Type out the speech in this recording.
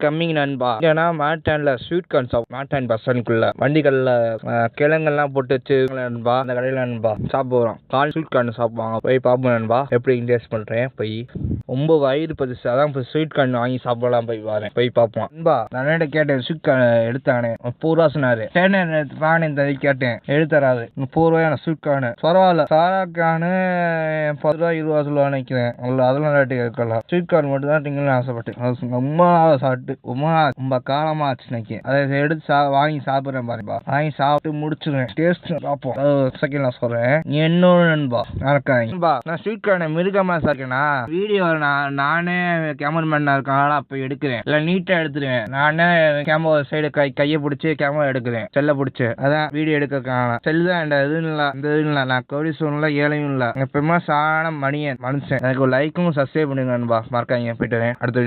Coming நண்பா. ஏன்னா மாட்டான்ல sweet corn shop, மாட்டான் பஸ் ஸ்டாண்டுக்குள்ள வண்டிகள்ல கிழங்கெல்லாம் போட்டு வச்சு நண்பா. அந்த கடையில நண்பா சாப்பிடுறோம். கால் ஸ்வீட் கார்ன் சாப்பிடுவாங்க. போய் பார்ப்போம் நண்பா, எப்படி டேஸ்ட் பண்றேன். போய் ரொம்ப வயிறு பதுச்சு, அதான் ஸ்வீட் கார்ன் வாங்கி சாப்பிடலாம். போய் வரேன், போய் பார்ப்போம் நண்பா. நான் கேட்டேன், ஸ்வீட் கார்ன் எடுத்தானே 30 ரூபா சொன்னாரு. வானே கேட்டேன், எடுத்தராது 30 ரூபாய் ஸ்வீட் கார்னு. பரவாயில்ல, சாரா கார்னு 10 ரூபா 20 ரூபா சொல்லுவா நினைக்கிறேன். அதெல்லாம் ரேட்டு கேட்கலாம். ஸ்வீட் கார்ன் மட்டும் தான் திங்கன்னு ஆசைப்பட்டேன். ரொம்ப சாப்பிட்டு ரொம்ப காலமா ஆச்சு நினைக்க. அதை எடுத்து வாங்கி சாப்பிடுறேன் பாருப்பா. வாங்கி சாப்பிட்டு முடிச்சுருவேன். டேஸ்ட் பார்ப்போம். செகண்ட் நான் சொல்றேன். என்னோட நண்பா நடக்காங்க. நான் ஸ்வீட் கார்னை மிருகமா சாப்பிட்டேன்னா வீடியோ நானே கேமராமேன் இருக்காங்களா அப்ப எடுக்கிறேன். இல்ல நீட்டா எடுத்துருவேன். நானே கேமரா சைடு கையை பிடிச்சி கேமரா எடுக்கிறேன். செல்ல பிடிச்சி அதான் வீடியோ எடுக்க. செல்லுதான் இந்த இது இல்ல. நான் கோடீஸ்வரன் இல்ல, ஏழையும் இல்ல. எப்பவுமே சாதாரண மனுஷன். எனக்கு ஒரு லைக்கும் சப்ஸ்கிரைப் பண்ணுங்க நண்பா. மறக்காதீங்க. போயிட்டு வரேன். அடுத்த